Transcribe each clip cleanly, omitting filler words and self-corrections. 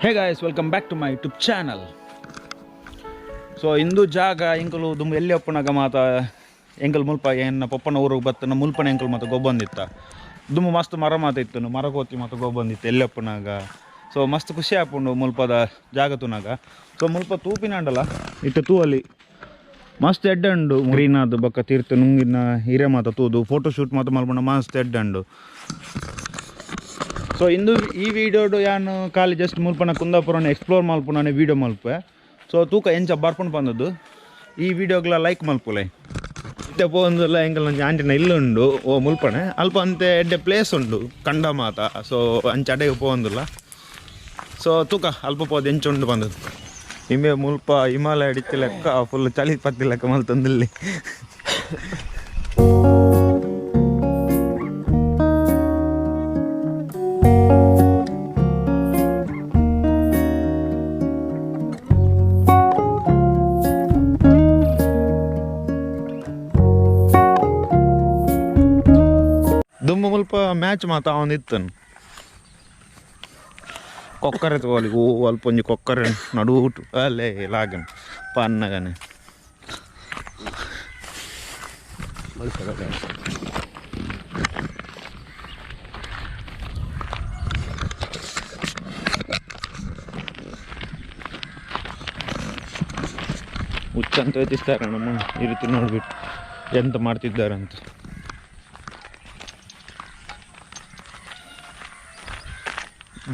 Hey guys, welcome back to my YouTube channel. So ಇಂದು ಜಾಗ ಎಂಕಲು ದುಂಬು ಎಲ್ಲಿ ಒಪ್ಪನಾಗ ಮಾತ ಎಂಕಲ್ ಮುಲ್ಪ ಎನ್ನ ಪಪ್ಪನ ಊರಿಗೆ ಬತ್ತನ ಮುಲ್ಪನ ಎಂಕಲ್ ಮಾತ ಗೊಬ್ಬಂದಿತ್ತ ದುಂಬು ಮಸ್ತ್ ಮರ ಮಾತ ಇತ್ತು ಮರ ಕೋತಿ ಮಾತ ಗೊಬ್ಬಂದಿತ್ತು ಎಲ್ಲಿ ಒಪ್ಪನಾಗ ಸೊ ಮಸ್ತ್ ಖುಷಿ ಆಪುಂಡು ಮುಲ್ಪದ ಜಾಗ ತುನಾಗ ಸೊ ಮುಲ್ಪ ತೂಪಿನಾಂಡಲ್ಲ ಇತ್ತು ತೂ ಅಲ್ಲಿ ಮಸ್ತ್ ಎಡ್ಡಂಡು ಗ್ರೀನ್ ಅದು ಬಕ್ಕ ತೀರ್ಥ ನುಂಗಿನ ಹಿರೇ ಮಾತ ತೂದು ಫೋಟೋ ಶೂಟ್ ಮಾತ ಮಲ್ಪಂಡ ಮಸ್ತ್ ಎಡ್ಡಂಡು ಸೊ ಇಂದು ಈ ವಿಡಿಯೋಡು ಯಾನು ಖಾಲಿ ಜಸ್ಟ್ ಮುಲ್ಪನ ಕುಂದಾಪುರನ ಎಕ್ಸ್ಪ್ಲೋರ್ ಮಲ್ಪುನಾನೆ ವೀಡಿಯೋ ಮಲ್ಪೆ ಸೊ ತೂಕ ಎಂಚ ಬರ್ಪುಂಡು ಬಂದದ್ದು ಈ ವಿಡಿಯೋಗ್ಲ ಲೈಕ್ ಮಲ್ಪುಲೆ ಇತ್ತೆ ಪೋಂದುಲ್ಲ ಎಂಕಲ್ ನಂಗೆ ಆಂಟಿನ ಇಲ್ಲುಂಡು ಓ ಮುಲ್ಪನೆ ಅಲ್ಪ ಅಂತೆ ಎಡ್ಡೆ ಪ್ಲೇಸ್ ಉಂಡು ಕಂಡ ಮಾತ ಸೊ ಅಂಚ ಅಡೆಗೆ ಪೋಂದುಲ್ಲ ಸೊ ತೂಕ ಅಲ್ಪ ಪೋದು ಎಂಚುಂಡು ಬಂದದ್ದು ನಿಂಬೆ ಮುಲ್ಪ ಹಿಮಾಲಯ ಅಡಿಚ್ಚಿ ಲೆಕ್ಕ ಫುಲ್ ಚಳಿ ಪತ್ತಿ ಲೆಕ್ಕ ಮಲ್ತಂದಿಲ್ಲಿ ದುಂಬು ಮುಲ್ಪ ಮ್ಯಾಚ್ ಮಾತ ಅವನಿತ್ತನು ಕೊಕ್ಕರೆ ತಗೋಲಿ ಹೂ ಅಲ್ಪ ಒಂಜಿ ಕೊಕ್ಕರೆ ನಡುಟು ಅಲ್ಲೇ ಲಾಗನ್ ಪನ್ನಗನೆ ಹುಚ್ಚಂತ ಎತ್ತಿಸ್ತಾರೆ ನಮ್ಮ ಈ ರೀತಿ ನೋಡ್ಬಿಟ್ಟು ಎಂತ ಮಾಡ್ತಿದ್ದಾರಂತ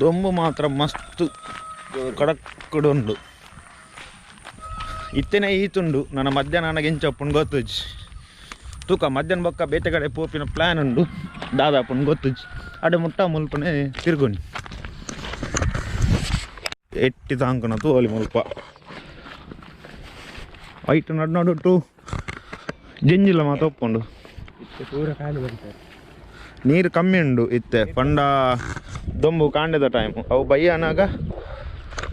ದೊಂಬು ಮಾತ್ರ ಮಸ್ತ್ ಕಡಕ್ಕಡುಂಡು ಇತ್ತೇನೆ ಈತುಂಡು ನನ್ನ ಮಧ್ಯಾಹ್ನ ನನಗೆ ಎಂಚಪ್ಪುಂಡು ಗೊತ್ತುಜಿ ತೂಕ ಮಧ್ಯಾಹ್ನ ಬೊಕ್ಕ ಬೇತೆ ಕಡೆ ಪೋಪಿನ ಪ್ಲ್ಯಾನ್ ಉಂಡು ದಾದಾಪುಂಡು ಗೊತ್ತುಜಿ ಅಡೆ ಮುಟ್ಟ ಮುಲ್ಪನೆ ತಿರ್ಗುನಿ ಎಟ್ಟಿ ತಾಂಕನ ತೂವಲಿ ಮುಲ್ಪ ಐಟು ನಡು ಜಂಜಿಲ್ಲ ಮಾತು ಒಪ್ಪುಂಡು ನೀರು ಕಮ್ಮಿ ಉಂಡು ಇತ್ತೆ ಪಂಡ ದೊಂಬು ಕಾಂಡದ ಟೈಮು ಅವು ಬಯ್ಯ ಅನ್ನಾಗ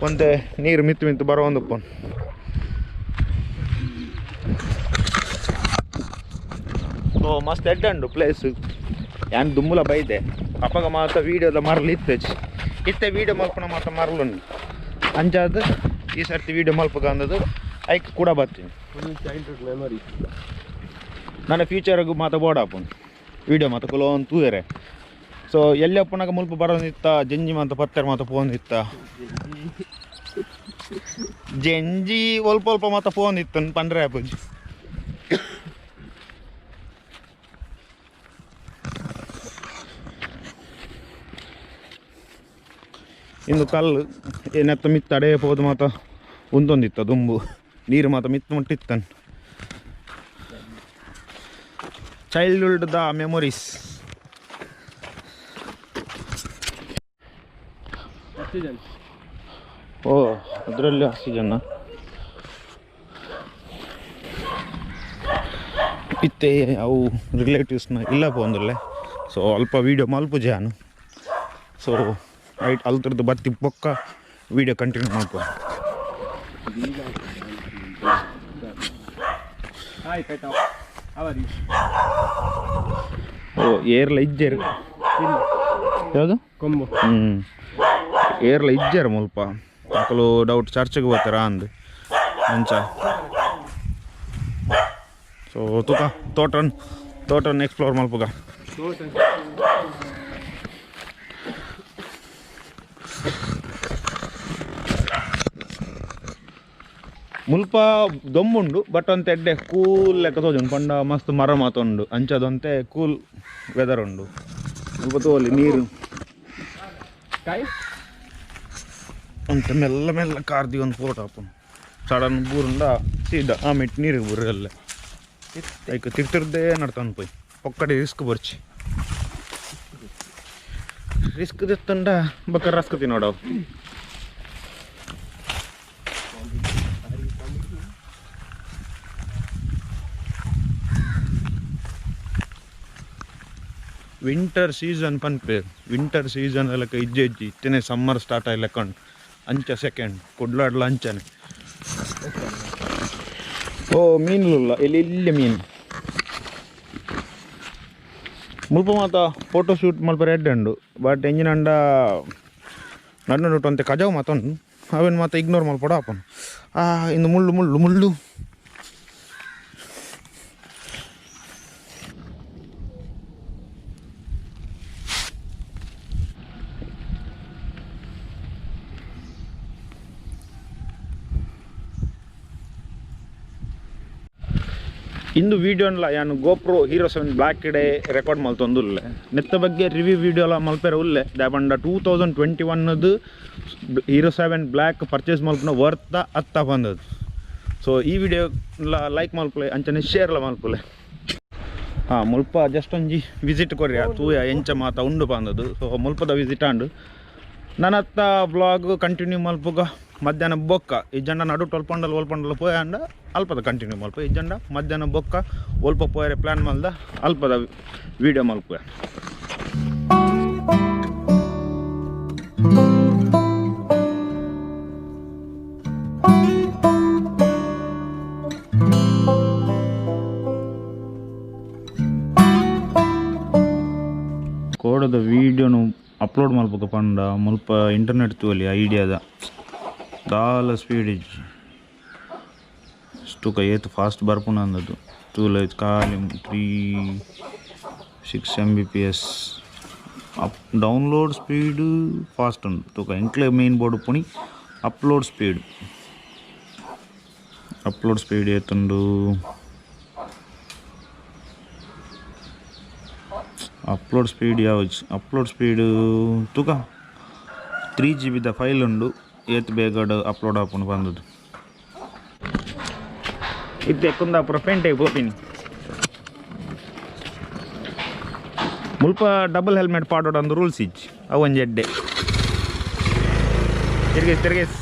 ಒಂದೇ ನೀರು ಮಿತ್ತು ಮಿತ್ತು ಬರೋ ಒಂದು ಉಪ್ಪು ಸೊ ಮಸ್ತ್ ಎಡ್ಡಂಡು ಪ್ಲೇಸು ಏನು ದುಂಬುಲ ಬೈದೆ ಅಪ್ಪಗ ಮಾತ ವೀಡಿಯೋದ ಮರಲು ಇತ್ತೆ ವೀಡಿಯೋ ಮಲ್ಪನ ಮಾತ ಮರಲುಂಡು ಅಂಚಾದ ಈ ಸರ್ತಿ ವೀಡಿಯೋ ಮಲ್ಪಗ ಅಂದದು ಐಕ್ ಕೂಡ ಬರ್ತೀನಿ ಮೆಮೊರಿ ನನ್ನ ಫ್ಯೂಚರ್ಗೂ ಮಾತ ಬೋಡಾಪು ವೀಡಿಯೋ ಮಾತ ಕುಲೋನ್ ತೂಯರೆ ಸೊ ಎಲ್ಲಿ ಅಪ್ಪನಾಗ ಮುಲ್ಪ ಬರೋದಿತ್ತ ಜಂಜಿ ಮಾತ ಪತ್ತರ ಮಾತ ಫೋನ್ ಇತ್ತ ಜಂಜಿ ಒಲ್ಪ ಮಾತ ಫೋನ್ ಇತ್ತು ಪಂಡ್ರೆ ಅಪ್ಪಜಿ ಇಂದು ಕಲ್ಲು ಏನೆತ್ತ ಮಿತ್ತ ಅಡೇ ಹೋದ ಮಾತ ಉಂದೊಂದಿತ್ತ ದುಂಬು ನೀರು ಮಾತ ಮಿತ್ತು ಮುಟ್ಟಿತ್ತನ್ ಚೈಲ್ಡ್ಹುಡ್ ದ ಮೆಮೊರೀಸ್ ಓ ಅದರಲ್ಲಿ ಆಕ್ಸಿಜನ್ನ ಇತ್ತೆ ಅವು ರಿಲೇಟಿವ್ಸ್ನ ಇಲ್ಲ ಪೋಂದಿಲ್ಲ ಸೊ ಅಲ್ಪ ವೀಡಿಯೋ ಮಲ್ಪ ಜಾನು ಸೊ ರೈಟ್ ಅಲ್ತರದ್ದು ಬತ್ತಿ ಪೊಕ್ಕ ವೀಡಿಯೋ ಕಂಟಿನ್ಯೂ ಮಾಡ್ಕೊ ಓ ಏರ್ಲ ಇಜ್ಜೇರು ಯಾವುದು ಕೊಂಬು ಏರ್ಲ ಇಜ್ಜಾರ ಮುಲ್ಪ ಮಕ್ಕಳು ಡೌಟ್ ಚರ್ಚ್ಗೆ ಬರ್ತಾರ ಅಂದು ಮಂಚ ಸೊ ತುಕ ತೋಟನ್ ಎಕ್ಸ್ಪ್ಲೋರ್ ಮಲ್ಪಗ ಮುಲ್ಪ ದೊಂಬುಂಡು ಬಟ್ ಅಂತ ಎಡ್ಡೆ ಕೂಲ್ ಲೆಕ್ಕ ತೋಜುಂಡು ಪಂಡ ಮಸ್ತ್ ಮರ ಮಾತುಂಡು ಅಂಚದಂತೆ ಕೂಲ್ ವೆದರ್ ಉಂಡು ಮುಲ್ಪ ತೋಲಿ ನೀರು ಅಂತ ಮೆಲ್ಲ ಕಾರ್ದಿ ಒಂದು ಫೋಟೋ ಹಾಪುಂಡು ಸಡನ್ ಬೂರುಂಡ ಸೀದಾ ಆಮೇಲೆ ನೀರಿಗೆ ಬೂರಲ್ಲೇ ಐಕ ತಿರ್ತಿರ್ದೇ ನಡ್ತಾನೆ ಪೋಯ್ ಒಕ್ಕಡೆ ರಿಸ್ಕ್ ಬರ್ಚಿ ರಿಸ್ಕ್ ತೆತ್ತಂಡ ಬಕ್ಕ ರಸ್ಕತಿ ನೋಡವು ವಿಂಟರ್ ಸೀಸನ್ ಪನ್ಪೆ ವಿಂಟರ್ ಸೀಸನ್ ಎಲ್ಲ ಇಜ್ಜೆ ಇತ್ತೇನೆ ಸಮ್ಮರ್ ಸ್ಟಾರ್ಟ್ ಆಗ್ಲಕ್ಕೊಂಡು ಅಂಚ ಸೆಕೆಂಡ್ ಕೊಡ್ಲಾಡ್ಲ ಅಂಚನೆ ಓ ಮೀನುಲ್ಲ ಇಲ್ಲಿ ಮೀನು ಮುಲ್ಪ ಮಾತ ಫೋಟೋ ಶೂಟ್ ಮಲ್ಪ ರೆಡ್ ಉಂಡು ಬಟ್ ಎಂಜಿನಂಡ ನಡು ಅಂತೆ ಕಜಾವು ಮಾತೊಂದು ಅವೇನು ಮತ್ತೆ ಇಗ್ನೋರ್ ಮಾಡ್ಕೊಡ ಅಪ್ಪನು ಇನ್ನು ಮುಳ್ಳು ಮುಳ್ಳು ಮುಳ್ಳು. ಇಂದು ವಿಡಿಯೋನ್ಲ ಯಾನು GoPro Hero 7 ಬ್ಲ್ಯಾಕ್ ಇಡೆ ರೆಕಾರ್ಡ್ ಮಲ್ತೊಂದುಲ್ಲೆ ನೆತ್ತ ಬಗ್ಗೆ ರಿವ್ಯೂ ವಿಡಿಯೋ ಎಲ್ಲ ಮಲ್ಪೆರ ಉಲ್ಲೆ ದಾಪಂಡ 2021 Hero 7 ಬ್ಲ್ಯಾಕ್ ಪರ್ಚೇಸ್ ಮಲ್ಪನ ವರ್ತ ಅತ್ತ ಬಂದದ್ದು. ಸೊ ಈ ವಿಡಿಯೋ ಲೈಕ್ ಮಲ್ಪಲೆ ಅಂಚನೆ ಶೇರ್ಲ ಮಲ್ಪಲೆ. ಮುಲ್ಪ ಜಸ್ಟ್ ಒಂಜಿ ವಿಸಿಟ್ ಕೊರ್ರಿ ತೂಯ ಎಂಚ ಮಾತ ಉಂಡು ಬಂದದ್ದು. ಸೊ ಮುಲ್ಪದ ವಿಸಿಟ್ ಆಂಡು ನನ್ನತ್ತ ಬ್ಲಾಗ್ ಕಂಟಿನ್ಯೂ ಮಲ್ಪುಗ ಮಧ್ಯಾಹ್ನ ಬೊಕ್ಕ ಇಜ್ಜಂಡ ನಡು ಒಲ್ಪಂಡಲ್ ಪೋಯಂಡ ಅಲ್ಪದ ಕಂಟಿನ್ಯೂ ಮಲ್ಪ ಇಜ್ಜಂಡ ಮಧ್ಯಾಹ್ನ ಬೊಕ್ಕ ಒಲ್ಪ ಪೋಯರೆ ಪ್ಲ್ಯಾನ್ ಮಲ್ದ ಅಲ್ಪದ ವೀಡಿಯೋ ಮಲ್ಪುವ. ಕೋಡದ ವೀಡಿಯೋನು ಅಪ್ಲೋಡ್ ಮಲ್ಪಕ ಪಂಡ ಮುಲ್ಪ ಇಂಟರ್ನೆಟ್ ತೂಲಿ ಐಡಿಯಾದ ದಾಲ ಸ್ಪೀಡ್ ಇಜ್ಜಿ ಸ್ಟುಕ ಏತು ಫಾಸ್ಟ್ ಬರ್ಪುನ ಅಂದದ್ದು ತೂಲ ಖಾಲಿ 3-6 Mbps up download speed fast ಉಂಡು ತೂಕ ಎಂಕ್ಲೆ ಮೇನ್ ಬೋರ್ಡ್ ಪುಣಿ ಅಪ್ಲೋಡ್ ಸ್ಪೀಡ್ ಏತುಂಡು ಅಪ್ಲೋಡ್ ಸ್ಪೀಡ್ ತೂಕ 3 GB ಫೈಲ್ ಉಂಡು ಏತ್ ಬೇಗಡ್ ಅಪ್ಲೋಡ್ ಆಪುಂಡು ಬಂದದ್ದು. ಇತ್ತೆ ಕುಂದಾಪುರ ಪೇಂಟೆಗೆ ಹೋಗ್ತೀನಿ ಮುಲ್ಪ ಡಬಲ್ ಹೆಲ್ಮೆಟ್ ಪಾಡೋಡು ಅಂದು ರೂಲ್ಸ್ ಇಜ್ಜಿ ಅವು ಒಂಜಿ ಎಡ್ಡೆ ತಿರ್ಗೇಸ್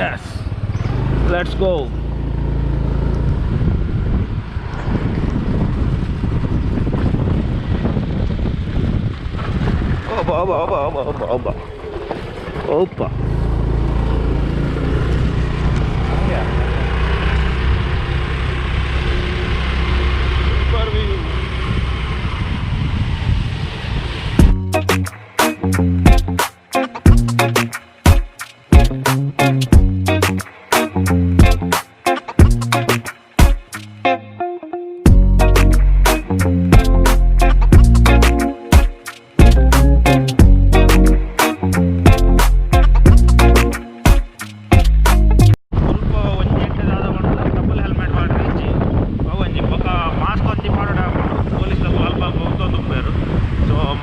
yes let's go. Opa. Yeah. Super view.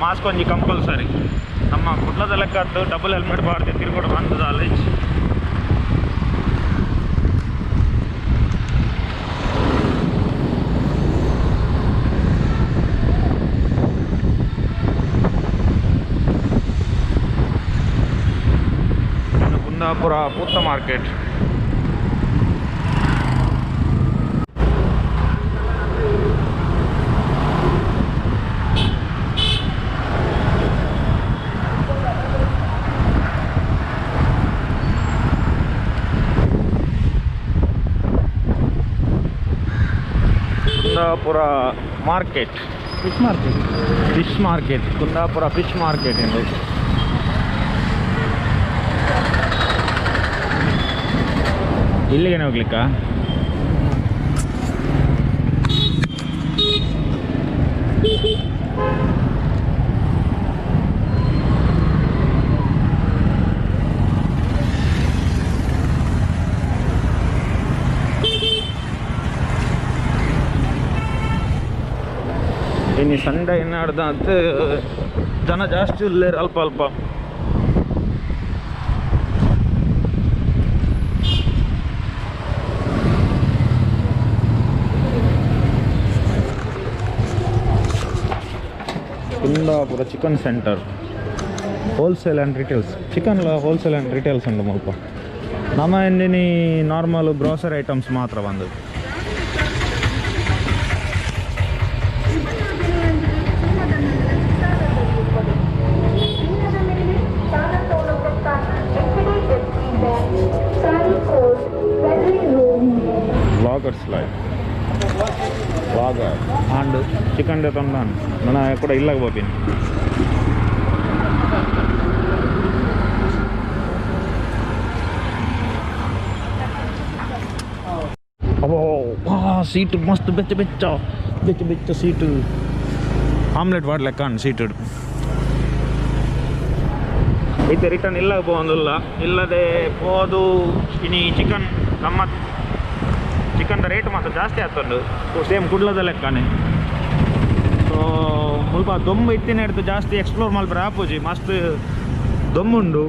Mask ಒಂಜಿ ಕಂಪಲ್ಸರಿ ನಮ್ಮ ಕುಡ್ಲದ ಲೆಕ್ಕದ್ದು ಡಬಲ್ ಹೆಲ್ಮೆಟ್ ಬಾರ್ದು ತಿರ್ಗೋಡು ಬಂದದ ಅಲ್ಲೈಜ್. ಕುಂದಾಪುರ ಪೂತ್ತ market. Kundapura market fish market Kundapura fish market ಎಂದು ಇಲ್ಲಿಗೆ ಹೋಗ್ಲಿಕ್ಕ ಇನ್ನು ಸಂಡೆ ಏನಾಡ್ದ ಅಂತ ಜನ ಜಾಸ್ತಿ ಇಲ್ಲೇ ಅಲ್ಪ Kundapura chicken centre wholesale and retails chicken wholesale and retails ಉಂಟು ಸ್ವಲ್ಪ ನಮ್ಮ ಎಂದಿನಿ ನಾರ್ಮಲ್ ಗ್ರಾಸರಿ ಐಟಮ್ಸ್ ಮಾತ್ರ ಬಂದದ್ದು. Vloggers life. బాగా అండ్ చికెన్ తిన్నాను నేను ఎక్కడ ఇల్లకపోయింది అబ్బో సీటు మస్తు ಬೆಚ್ಚ ಸೀಟು ಆಮ್ಲೆಟ್ ಮಾಡ್ಲೆಕ್ಕ ಸೀಟು ಐತೆ ರಿಟರ್ನ್ ಇಲ್ಲ ಪೋಂದಿಲ್ಲ ಇಲ್ಲದೆ ಪೋದು ಇನಿ ಚಿಕನ್ ಗಮ್ಮತ್ ಚಿಕನ್ ರೇಟ್ ಮಾತ್ರ ಜಾಸ್ತಿ ಆಗ್ತುಂಡು ಸೇಮ್ ಕುಡ್ಲದ ಲೆಕ್ಕನೆ ಸೊ ಸ್ವಲ್ಪ ದೊಂಬು ಇತ್ತಿನ ಹಿಡಿದು ಜಾಸ್ತಿ ಎಕ್ಸ್ಪ್ಲೋರ್ ಮಲ್ಪರೆ ಆಪುಜಿ ಮಸ್ತ್ ದೊಂಬುಂಡು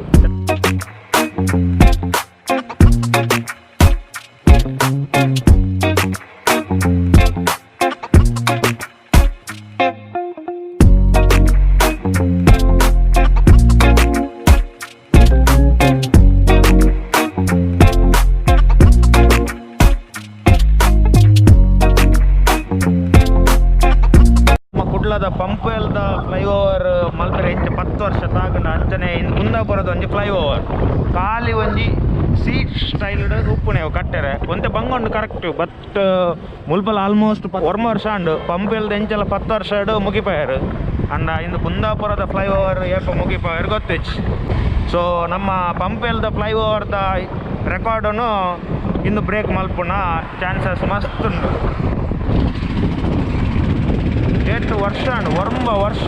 ಪಂಪೆಲ್ದ ಫ್ಲೈಓವರ್ ಮಲ್ಪರೆ ಇಂಚೆ 10 ವರ್ಷ ತಾಗಂಡ ಅಂಚನೆ ಕುಂದಾಪುರದ ಒಂಜಿ ಫ್ಲೈಓವರ್ ಖಾಲಿ ಒಂಜಿ ಸೀಟ್ ಸ್ಟೈಲ್ ಉಪ್ಪುನೆ ಕಟ್ಟೆರೆ ಒಂತೆ ಬಂಗೊಂಡು ಕರೆಕ್ಟ್ ಬಟ್ ಮುಲ್ಪಲ ಆಲ್ಮೋಸ್ಟ್ 1 ವರ್ಷ ಅಂಡು ಪಂಪೆಲ್ದ ಎಂಚೆಲ್ಲ 10 ವರ್ಷ ಮುಗಿಪಾಯರು ಅಂಡ ಇಂದು ಕುಂದಾಪುರದ ಫ್ಲೈಓವರ್ ಏಪ ಮುಗಿಪಾಯರು ಗೊತ್ತಿಚ್ಚು ಸೊ ನಮ್ಮ ಪಂಪೆಲ್ದ ಫ್ಲೈಓವರ್ದ ರೆಕಾರ್ಡನ್ನು ಇಂದು ಬ್ರೇಕ್ ಮಲ್ಪುನ ಚಾನ್ಸಸ್ ಮಸ್ತ್ ಉಂಡು ಎಷ್ಟು ವರ್ಷ ಅಂಡು 1 ವರ್ಷ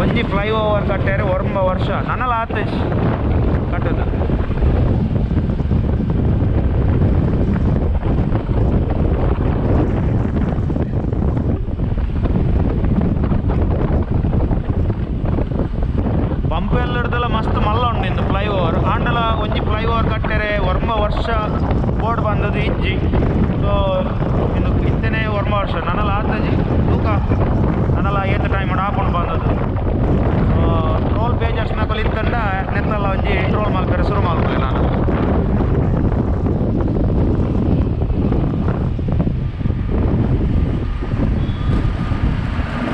ಒಂಜಿ ಫ್ಲೈಓವರ್ ಕಟ್ಟೆರೆ 1 ವರ್ಷ ನನಲ ಆತೈತಿ ಕಟ್ಟದು ಪಂಪೆಲ್ಲಡ್ದೆಲ್ಲ ಮಸ್ತ್ ಮಲ್ಲ ಉಂಡು ಇಂದು ಫ್ಲೈಓವರ್ ಆಂಡಲ ಒಂಜಿ ಫ್ಲೈಓವರ್ ಕಟ್ಟೆರೆ 1 ವರ್ಷ ಬೋರ್ಡ್ ಬಂದದ್ದು ಇಜ್ಜಿ ಸೊ ಇಂದು ಇತ್ತೇನೆ 1 ವರ್ಷ ನನಲ ಆತಜಿ ತೂಕ ನನಲ ಏತ ಟೈಮ್ ಆಪುಂಡು ಬಂದದ್ದು ಟೋಲ್ ಪೇಜರ್ಸ್ ನಕಲು ಇತ್ತಂಡ ನೆತ್ತಲ್ಲ ಒಂಜಿ ಟ್ರೋಲ್ ಮಲ್ಪೆರೆ ಶುರು ಮಲ್ಪೆ ನಾನು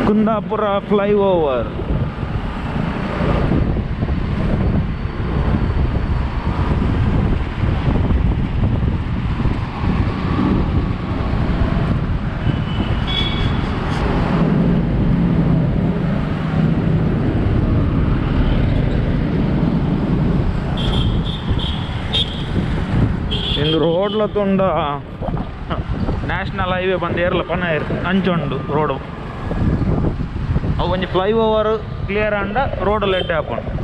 ಕುಂದಾಪುರ ಫ್ಲೈಓವರ್ ಇಂದು ರೋಡ್ಲ ತುಂಡ ನ್ಯಾಷನಲ್ ಹೈವೇ ಬಂದು ಏರ್ಲ ಪನ ಅಂಚುಂಡು ರೋಡು ಅವು ಒಂಜಿ ಫ್ಲೈಓವರ್ ಕ್ಲಿಯರ್ ಅಂಡ ರೋಡ್ ಲೆಡ್ಡೆ ಹಾಕೊಂಡು